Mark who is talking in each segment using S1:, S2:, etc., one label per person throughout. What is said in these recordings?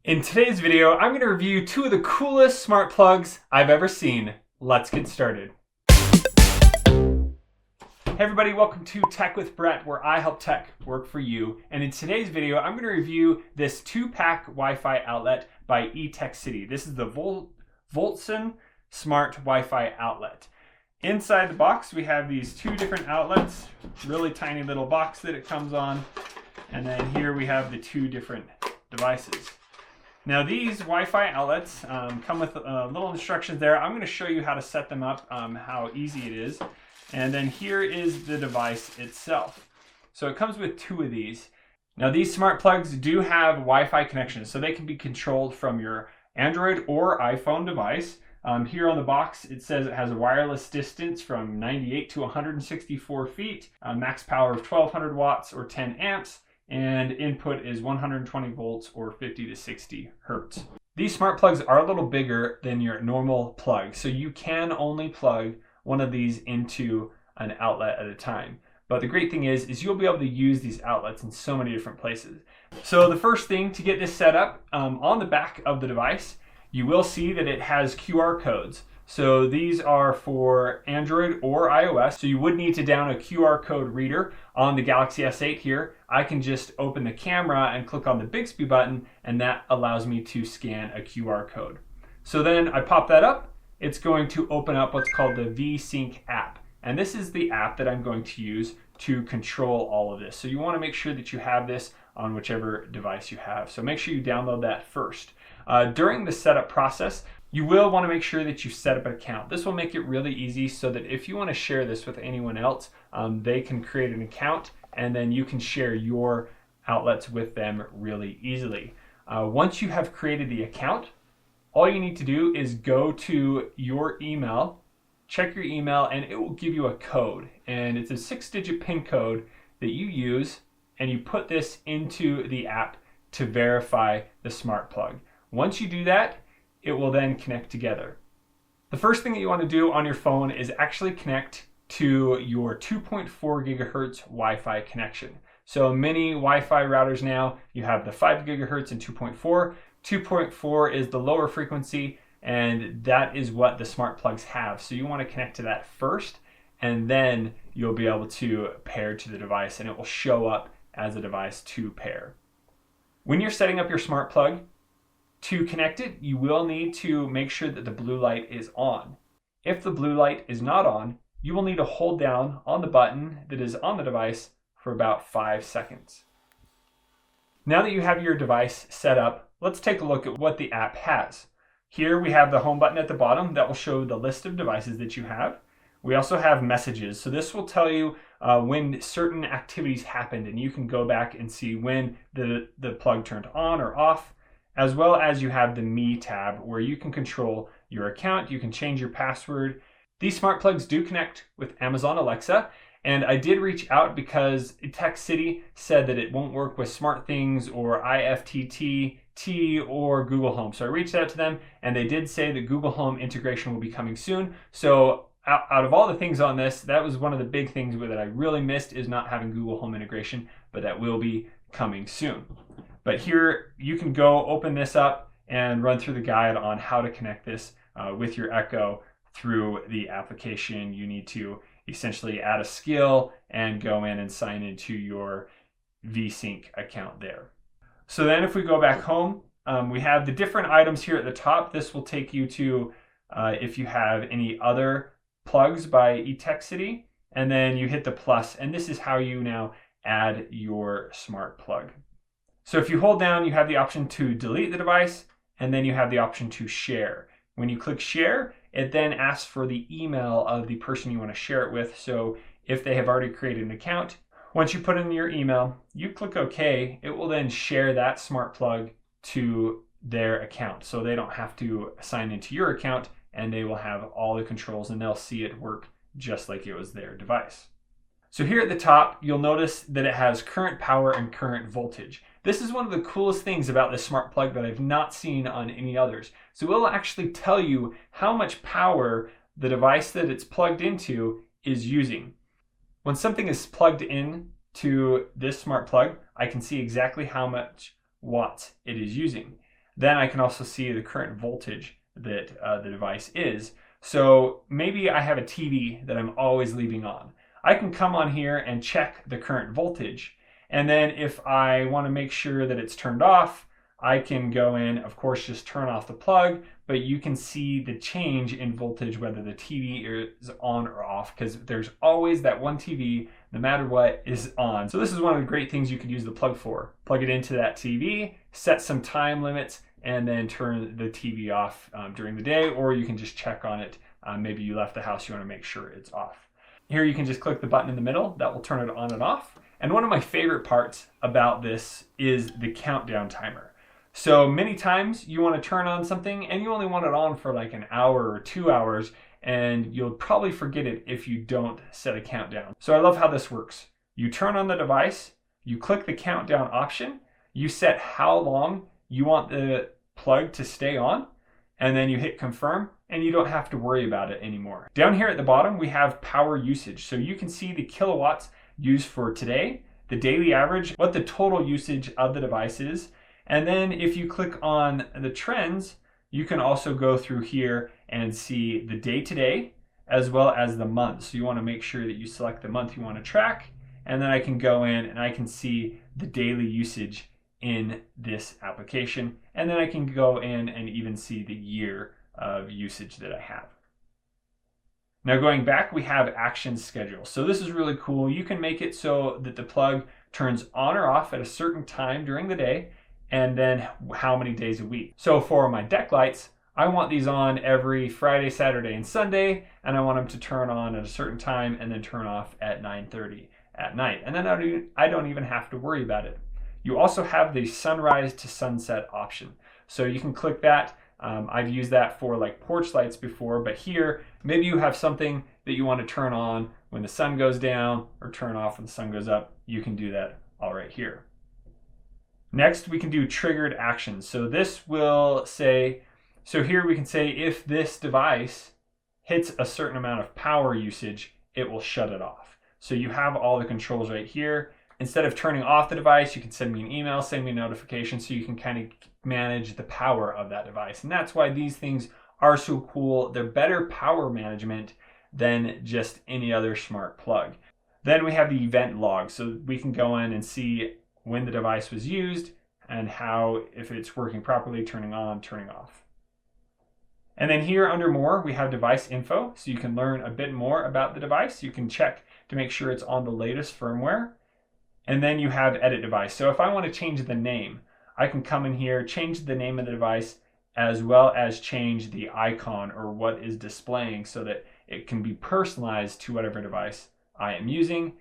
S1: In today's video, I'm going to review two of the coolest smart plugs I've ever seen. Let's get started. Hey everybody, welcome to Tech with Brett, where I help tech work for you. And in today's video, I'm going to review this 2-pack Wi-Fi outlet by Etekcity. This is the Voltson Smart Wi-Fi outlet. Inside the box, we have these two different outlets, really tiny little box that it comes on. And then here we have the two different devices. Now these Wi-Fi outlets come with little instructions there. I'm going to show you how to set them up, how easy it is. And then here is the device itself. So it comes with two of these. Now these smart plugs do have Wi-Fi connections, so they can be controlled from your Android or iPhone device. Here on the box it says it has a wireless distance from 98 to 164 feet, a max power of 1200 watts or 10 amps, and input is 120 volts or 50 to 60 hertz. These smart plugs are a little bigger than your normal plug, so you can only plug one of these into an outlet at a time. But the great thing is you'll be able to use these outlets in so many different places. So the first thing to get this set up, on the back of the device, you will see that it has QR codes. So these are for Android or iOS. So you would need to download a QR code reader on the Galaxy S8 here. I can just open the camera and click on the Bixby button, and that allows me to scan a QR code. So then I pop that up. It's going to open up what's called the V-Sync app. And this is the app that I'm going to use to control all of this. So you want to make sure that you have this on whichever device you have. So make sure you download that first. During the setup process, you will want to make sure that you set up an account. This will make it really easy so that if you want to share this with anyone else, they can create an account and then you can share your outlets with them really easily. Once you have created the account, all you need to do is go to your email, check your email, and it will give you a code. And it's a 6-digit PIN code that you use, and you put this into the app to verify the smart plug. Once you do that, it will then connect together. The first thing that you want to do on your phone is actually connect to your 2.4 gigahertz Wi-Fi connection. So many Wi-Fi routers now, you have the 5 gigahertz and 2.4. 2.4 is the lower frequency, and that is what the smart plugs have. So you want to connect to that first, and then you'll be able to pair to the device, and it will show up as a device to pair. When you're setting up your smart plug, to connect it, you will need to make sure that the blue light is on. If the blue light is not on, you will need to hold down on the button that is on the device for about 5 seconds. Now that you have your device set up, let's take a look at what the app has. Here we have the home button at the bottom that will show the list of devices that you have. We also have messages. So this will tell you when certain activities happened, and you can go back and see when the plug turned on or off, as well as you have the Me tab where you can control your account, you can change your password. These smart plugs do connect with Amazon Alexa, and I did reach out because Etekcity said that it won't work with SmartThings or IFTTT or Google Home. So I reached out to them, and they did say that Google Home integration will be coming soon. So out of all the things on this, that was one of the big things that I really missed, is not having Google Home integration, but that will be coming soon. But here you can go open this up and run through the guide on how to connect this with your Echo through the application. You need to essentially add a skill and go in and sign into your V-Sync account there. So then if we go back home, we have the different items here at the top. This will take you to if you have any other plugs by Etekcity, and then you hit the plus, and this is how you now add your smart plug. So if you hold down, you have the option to delete the device, and then you have the option to share. When you click share, it then asks for the email of the person you want to share it with. So if they have already created an account, once you put in your email, you click OK, it will then share that smart plug to their account. So they don't have to sign into your account, and they will have all the controls, and they'll see it work just like it was their device. So here at the top, you'll notice that it has current power and current voltage. This is one of the coolest things about this smart plug that I've not seen on any others. So it will actually tell you how much power the device that it's plugged into is using. When something is plugged in to this smart plug, I can see exactly how much watts it is using. then I can also see the current voltage that the device is. So maybe I have a TV that I'm always leaving on. I can come on here and check the current voltage. And then if I want to make sure that it's turned off, I can go in, of course, just turn off the plug, but you can see the change in voltage, whether the TV is on or off, because there's always that one TV, no matter what, is on. So this is one of the great things you could use the plug for. Plug it into that TV, set some time limits, and then turn the TV off during the day, or you can just check on it. Maybe you left the house, you want to make sure it's off. Here you can just click the button in the middle, that will turn it on and off. And one of my favorite parts about this is the countdown timer. So many times you want to turn on something and you only want it on for like an hour or 2 hours, and you'll probably forget it if you don't set a countdown. So I love how this works. You turn on the device, you click the countdown option, you set how long you want the plug to stay on, and then you hit confirm, and you don't have to worry about it anymore. Down here at the bottom, we have power usage. So you can see the kilowatts used for today, the daily average, what the total usage of the device is. And then if you click on the trends, you can also go through here and see the day to day as well as the month. So you want to make sure that you select the month you want to track, and then I can go in and I can see the daily usage in this application. And then I can go in and even see the year of usage that I have. Now going back, we have action schedule. So this is really cool. You can make it so that the plug turns on or off at a certain time during the day, and then how many days a week. So for my deck lights, I want these on every Friday, Saturday, and Sunday, and I want them to turn on at a certain time and then turn off at 9:30 at night. And then I don't even have to worry about it. You also have the sunrise to sunset option. So you can click that. I've used that for like porch lights before, but here, maybe you have something that you want to turn on when the sun goes down or turn off when the sun goes up. You can do that all right here. Next, we can do triggered actions. So this will say, so here we can say if this device hits a certain amount of power usage, it will shut it off. So you have all the controls right here. Instead of turning off the device, you can send me an email, send me a notification, so you can kind of manage the power of that device. And that's why these things are so cool. They're better power management than just any other smart plug. Then we have the event log. So we can go in and see when the device was used and how, if it's working properly, turning on, turning off. And then here under more, we have device info. So you can learn a bit more about the device. You can check to make sure it's on the latest firmware. And then you have edit device. So if I want to change the name, I can come in here, change the name of the device, as well as change the icon or what is displaying so that it can be personalized to whatever device I am using.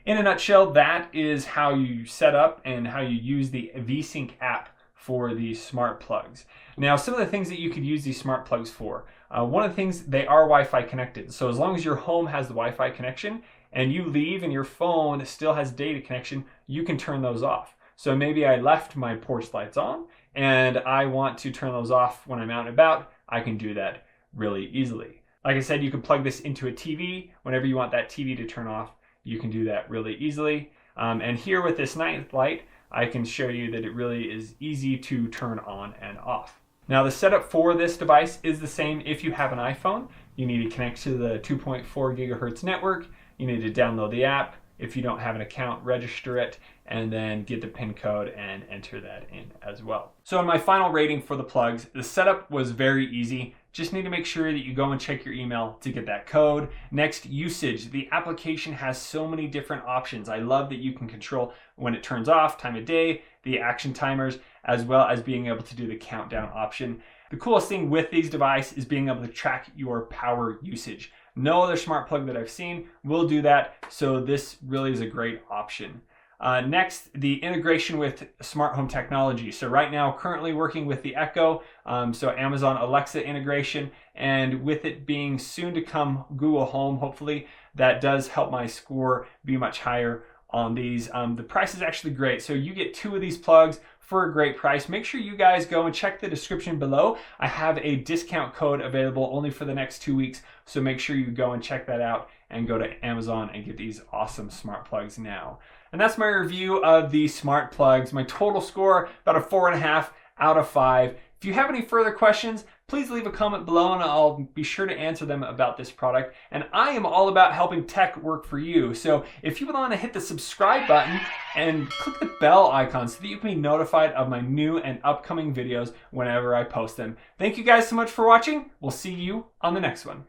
S1: In a nutshell, that is how you set up and how you use the V-Sync app for these smart plugs. Now, some of the things that you could use these smart plugs for, one of the things, they are Wi-Fi connected. So as long as your home has the Wi-Fi connection and you leave and your phone still has data connection, you can turn those off. So maybe I left my porch lights on and I want to turn those off when I'm out and about. I can do that really easily. Like I said, you can plug this into a TV. Whenever you want that TV to turn off, you can do that really easily. And here with this night light, I can show you that it really is easy to turn on and off. Now the setup for this device is the same if you have an iPhone. You need to connect to the 2.4 gigahertz network. You need to download the app. If you don't have an account, register it, and then get the PIN code and enter that in as well. So in my final rating for the plugs, the setup was very easy. Just need to make sure that you go and check your email to get that code. Next, usage. The application has so many different options. I love that you can control when it turns off, time of day, the action timers, as well as being able to do the countdown option. The coolest thing with these devices is being able to track your power usage. No other smart plug that I've seen will do that, so this really is a great option. Next, the integration with smart home technology. So right now, currently working with the Echo, so Amazon Alexa integration, and with it being soon to come Google Home, hopefully, that does help my score be much higher on these. The price is actually great. So you get 2 of these plugs for a great price. Make sure you guys go and check the description below. I have a discount code available only for the next 2 weeks. So make sure you go and check that out and go to Amazon and get these awesome smart plugs now. And that's my review of the smart plugs. My total score, about a 4.5 out of 5. If you have any further questions, please leave a comment below and I'll be sure to answer them about this product. And I am all about helping tech work for you. So if you want to hit the subscribe button and click the bell icon so that you can be notified of my new and upcoming videos whenever I post them. Thank you guys so much for watching. We'll see you on the next one.